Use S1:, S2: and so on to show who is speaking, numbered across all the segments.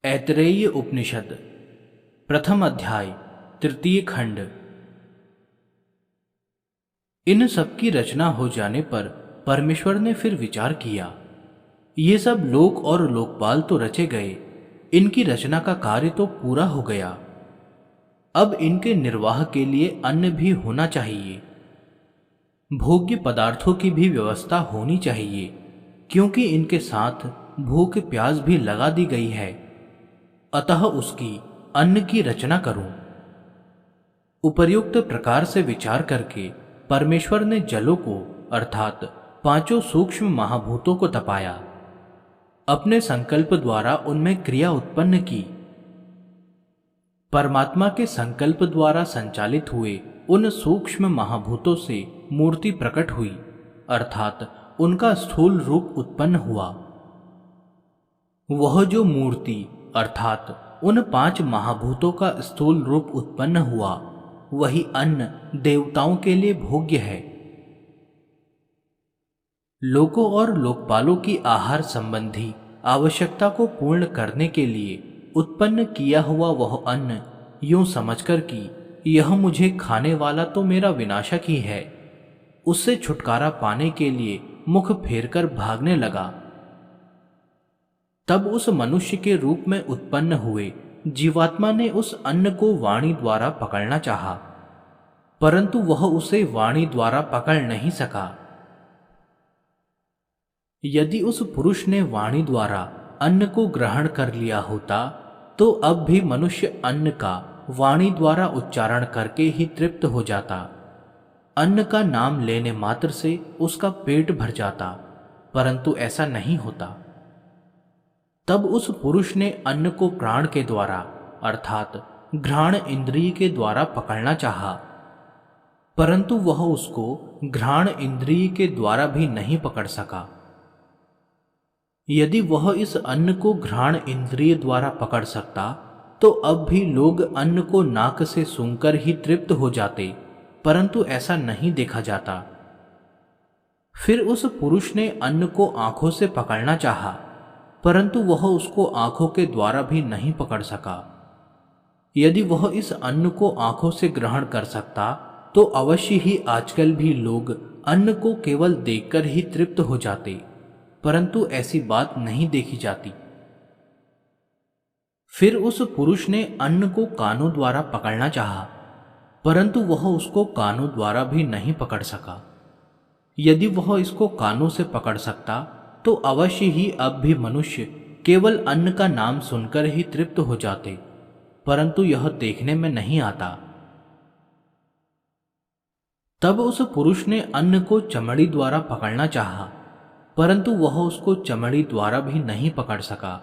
S1: ऐतरेय उपनिषद प्रथम अध्याय तृतीय खंड। इन सब की रचना हो जाने पर परमेश्वर ने फिर विचार किया, ये सब लोक और लोकपाल तो रचे गए, इनकी रचना का कार्य तो पूरा हो गया। अब इनके निर्वाह के लिए अन्न भी होना चाहिए, भोग्य पदार्थों की भी व्यवस्था होनी चाहिए, क्योंकि इनके साथ भूख प्यास भी लगा दी गई है। अतः उसकी अन्न की रचना करूं। उपर्युक्त प्रकार से विचार करके परमेश्वर ने जलों को अर्थात पांचों सूक्ष्म महाभूतों को तपाया, अपने संकल्प द्वारा उनमें क्रिया उत्पन्न की। परमात्मा के संकल्प द्वारा संचालित हुए उन सूक्ष्म महाभूतों से मूर्ति प्रकट हुई, अर्थात उनका स्थूल रूप उत्पन्न हुआ। वह जो मूर्ति अर्थात उन पांच महाभूतों का स्थूल रूप उत्पन्न हुआ, वही अन्न देवताओं के लिए भोग्य है। लोकों और लोकपालों की आहार संबंधी आवश्यकता को पूर्ण करने के लिए उत्पन्न किया हुआ वह अन्न यूं समझकर कि यह मुझे खाने वाला तो मेरा विनाशक ही है, उससे छुटकारा पाने के लिए मुख फेरकर भागने लगा। तब उस मनुष्य के रूप में उत्पन्न हुए जीवात्मा ने उस अन्न को वाणी द्वारा पकड़ना चाहा, परंतु वह उसे वाणी द्वारा पकड़ नहीं सका। यदि उस पुरुष ने वाणी द्वारा अन्न को ग्रहण कर लिया होता, तो अब भी मनुष्य अन्न का वाणी द्वारा उच्चारण करके ही तृप्त हो जाता। अन्न का नाम लेने मात्र से उसका पेट भर जाता, परंतु ऐसा नहीं होता। तब उस पुरुष ने अन्न को प्राण के द्वारा अर्थात घ्राण इंद्रिय के द्वारा पकड़ना चाहा, परंतु वह उसको घ्राण इंद्रिय के द्वारा भी नहीं पकड़ सका। यदि वह इस अन्न को घ्राण इंद्रिय द्वारा पकड़ सकता, तो अब भी लोग अन्न को नाक से सूंघकर ही तृप्त हो जाते, परंतु ऐसा नहीं देखा जाता। फिर उस पुरुष ने अन्न को आंखों से पकड़ना चाहा, परंतु वह उसको आंखों के द्वारा भी नहीं पकड़ सका। यदि वह इस अन्न को आंखों से ग्रहण कर सकता, तो अवश्य ही आजकल भी लोग अन्न को केवल देखकर ही तृप्त हो जाते, परंतु ऐसी बात नहीं देखी जाती। फिर उस पुरुष ने अन्न को कानों द्वारा पकड़ना चाहा, परंतु वह उसको कानों द्वारा भी नहीं पकड़ सका। यदि वह इसको कानों से पकड़ सकता, तो अवश्य ही अब भी मनुष्य केवल अन्न का नाम सुनकर ही तृप्त हो जाते, परंतु यह देखने में नहीं आता। तब उस पुरुष ने अन्न को चमड़ी द्वारा पकड़ना चाहा, परंतु वह उसको चमड़ी द्वारा भी नहीं पकड़ सका।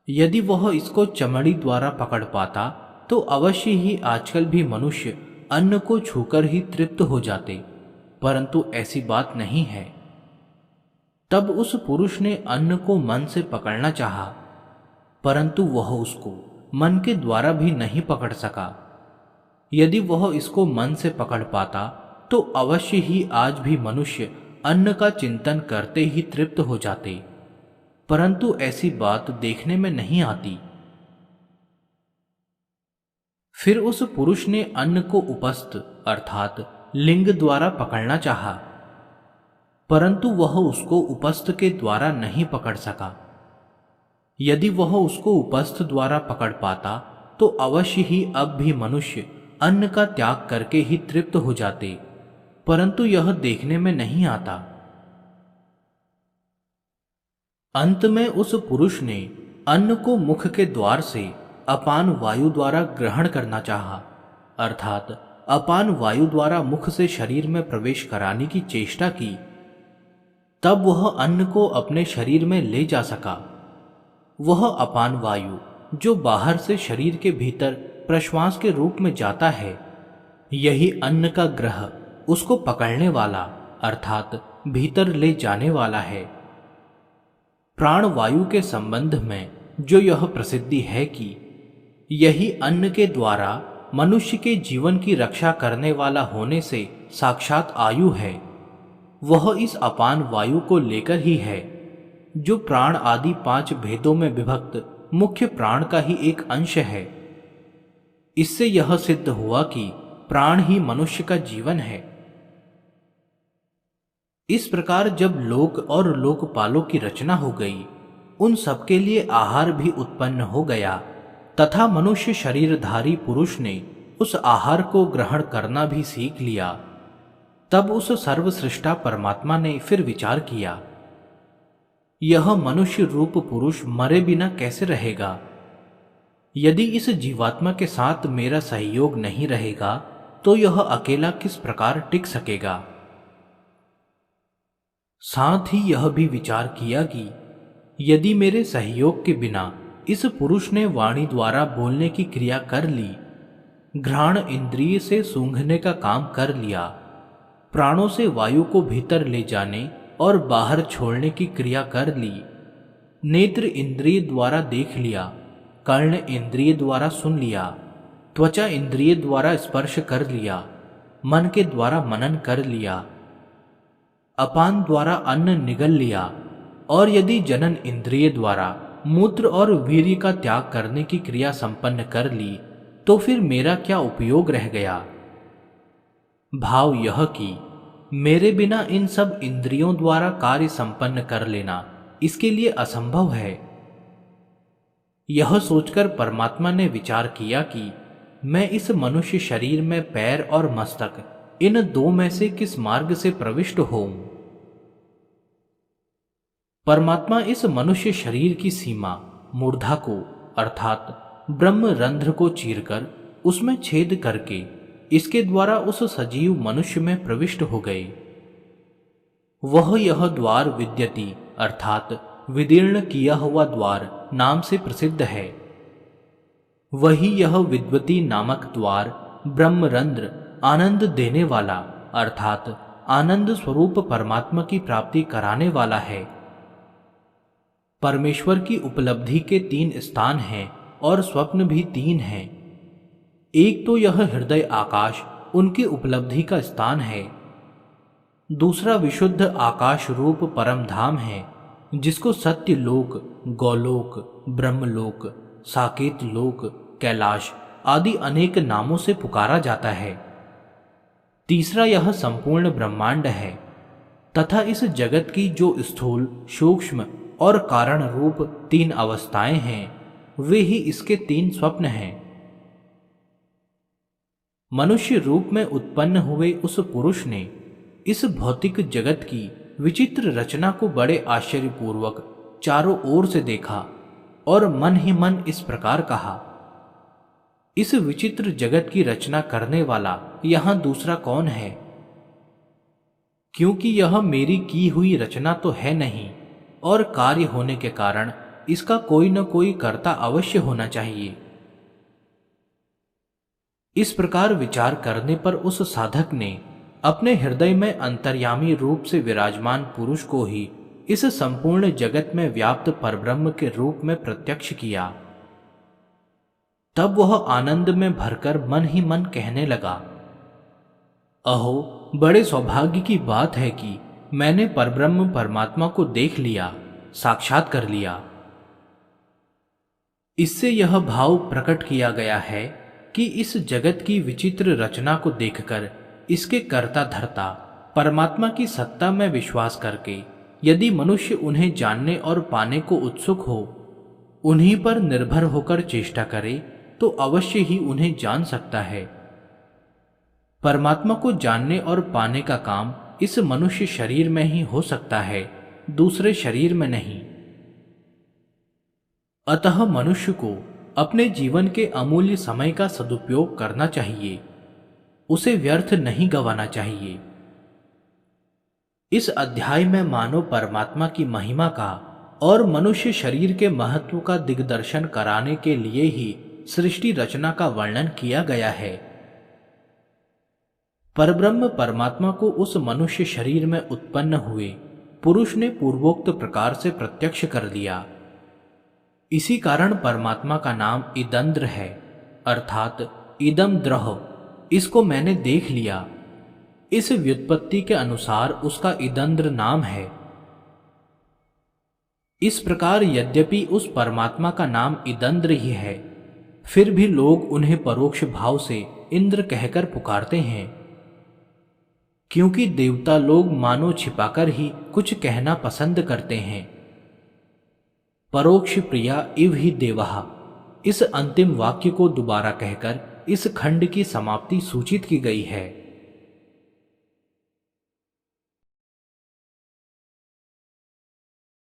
S1: यदि वह इसको चमड़ी द्वारा पकड़ पाता, तो अवश्य ही आजकल भी मनुष्य अन्न को छूकर ही तृप्त हो जाते, परंतु ऐसी बात नहीं है। तब उस पुरुष ने अन्न को मन से पकड़ना चाहा, परंतु वह उसको मन के द्वारा भी नहीं पकड़ सका। यदि वह इसको मन से पकड़ पाता, तो अवश्य ही आज भी मनुष्य अन्न का चिंतन करते ही तृप्त हो जाते, परंतु ऐसी बात देखने में नहीं आती। फिर उस पुरुष ने अन्न को उपस्थ अर्थात लिंग द्वारा पकड़ना चाहा, परंतु वह उसको उपस्थ के द्वारा नहीं पकड़ सका। यदि वह उसको उपस्थ द्वारा पकड़ पाता, तो अवश्य ही अब भी मनुष्य अन्न का त्याग करके ही तृप्त हो जाते, परंतु यह देखने में नहीं आता। अंत में उस पुरुष ने अन्न को मुख के द्वार से अपान वायु द्वारा ग्रहण करना चाहा, अर्थात अपान वायु द्वारा मुख से शरीर में प्रवेश कराने की चेष्टा की। तब वह अन्न को अपने शरीर में ले जा सका। वह अपान वायु जो बाहर से शरीर के भीतर प्रश्वास के रूप में जाता है, यही अन्न का ग्रह उसको पकड़ने वाला अर्थात भीतर ले जाने वाला है। प्राण वायु के संबंध में जो यह प्रसिद्धि है कि यही अन्न के द्वारा मनुष्य के जीवन की रक्षा करने वाला होने से साक्षात आयु है, वह इस अपान वायु को लेकर ही है, जो प्राण आदि पांच भेदों में विभक्त मुख्य प्राण का ही एक अंश है। इससे यह सिद्ध हुआ कि प्राण ही मनुष्य का जीवन है। इस प्रकार जब लोक और लोकपालों की रचना हो गई, उन सबके लिए आहार भी उत्पन्न हो गया तथा मनुष्य शरीरधारी पुरुष ने उस आहार को ग्रहण करना भी सीख लिया। तब उस सर्वसृष्टा परमात्मा ने फिर विचार किया, यह मनुष्य रूप पुरुष मरे बिना कैसे रहेगा? यदि इस जीवात्मा के साथ मेरा सहयोग नहीं रहेगा तो यह अकेला किस प्रकार टिक सकेगा? साथ ही यह भी विचार किया कि यदि मेरे सहयोग के बिना इस पुरुष ने वाणी द्वारा बोलने की क्रिया कर ली, घ्राण इंद्रिय से सूंघने का काम कर लिया, प्राणों से वायु को भीतर ले जाने और बाहर छोड़ने की क्रिया कर ली, नेत्र इंद्रिय द्वारा देख लिया, कर्ण इंद्रिय द्वारा सुन लिया, त्वचा इंद्रिय द्वारा स्पर्श कर लिया, मन के द्वारा मनन कर लिया, अपान द्वारा अन्न निगल लिया, और यदि जनन इंद्रिय द्वारा मूत्र और वीर्य का त्याग करने की क्रिया संपन्न कर ली, तो फिर मेरा क्या उपयोग रह गया? भाव यह कि मेरे बिना इन सब इंद्रियों द्वारा कार्य संपन्न कर लेना इसके लिए असंभव है। यह सोचकर परमात्मा ने विचार किया कि मैं इस मनुष्य शरीर में पैर और मस्तक, इन दो में से किस मार्ग से प्रविष्ट होऊं? परमात्मा इस मनुष्य शरीर की सीमा मूर्धा को अर्थात ब्रह्म रंध्र को चीरकर उसमें छेद करके इसके द्वारा उस सजीव मनुष्य में प्रविष्ट हो गए। वह यह द्वार विद्यति अर्थात विदीर्ण किया हुआ द्वार नाम से प्रसिद्ध है। वही यह विद्वती नामक द्वार ब्रह्मरंध्र आनंद देने वाला अर्थात आनंद स्वरूप परमात्मा की प्राप्ति कराने वाला है। परमेश्वर की उपलब्धि के 3 स्थान हैं और स्वप्न भी 3 हैं। एक तो यह हृदय आकाश उनकी उपलब्धि का स्थान है, दूसरा विशुद्ध आकाश रूप परम धाम है जिसको सत्य लोक, गौलोक, ब्रह्मलोक, साकेत लोक, कैलाश आदि अनेक नामों से पुकारा जाता है। तीसरा यह संपूर्ण ब्रह्मांड है तथा इस जगत की जो स्थूल, सूक्ष्म और कारण रूप 3 अवस्थाएं हैं, वे ही इसके 3 स्वप्न हैं। मनुष्य रूप में उत्पन्न हुए उस पुरुष ने इस भौतिक जगत की विचित्र रचना को बड़े आश्चर्यपूर्वक चारों ओर से देखा और मन ही मन इस प्रकार कहा, इस विचित्र जगत की रचना करने वाला यहां दूसरा कौन है? क्योंकि यह मेरी की हुई रचना तो है नहीं और कार्य होने के कारण इसका कोई न कोई कर्ता अवश्य होना चाहिए। इस प्रकार विचार करने पर उस साधक ने अपने हृदय में अंतर्यामी रूप से विराजमान पुरुष को ही इस संपूर्ण जगत में व्याप्त परब्रह्म के रूप में प्रत्यक्ष किया। तब वह आनंद में भरकर मन ही मन कहने लगा, अहो, बड़े सौभाग्य की बात है कि मैंने परब्रह्म परमात्मा को देख लिया, साक्षात कर लिया। इससे यह भाव प्रकट किया गया है कि इस जगत की विचित्र रचना को देखकर इसके कर्ता धर्ता परमात्मा की सत्ता में विश्वास करके यदि मनुष्य उन्हें जानने और पाने को उत्सुक हो, उन्हीं पर निर्भर होकर चेष्टा करे तो अवश्य ही उन्हें जान सकता है। परमात्मा को जानने और पाने का काम इस मनुष्य शरीर में ही हो सकता है, दूसरे शरीर में नहीं। अतः मनुष्य को अपने जीवन के अमूल्य समय का सदुपयोग करना चाहिए, उसे व्यर्थ नहीं गंवाना चाहिए। इस अध्याय में मानव परमात्मा की महिमा का और मनुष्य शरीर के महत्व का दिग्दर्शन कराने के लिए ही सृष्टि रचना का वर्णन किया गया है। परब्रह्म परमात्मा को उस मनुष्य शरीर में उत्पन्न हुए पुरुष ने पूर्वोक्त प्रकार से प्रत्यक्ष कर दिया। इसी कारण परमात्मा का नाम इदंद्र है, अर्थात इदम द्रह, इसको मैंने देख लिया। इस व्युत्पत्ति के अनुसार उसका इदंद्र नाम है। इस प्रकार यद्यपि उस परमात्मा का नाम इदंद्र ही है, फिर भी लोग उन्हें परोक्ष भाव से इंद्र कहकर पुकारते हैं, क्योंकि देवता लोग मानो छिपाकर ही कुछ कहना पसंद करते हैं। परोक्ष प्रिया इव ही देवः, इस अंतिम वाक्य को दोबारा कहकर इस खंड की समाप्ति सूचित की गई है।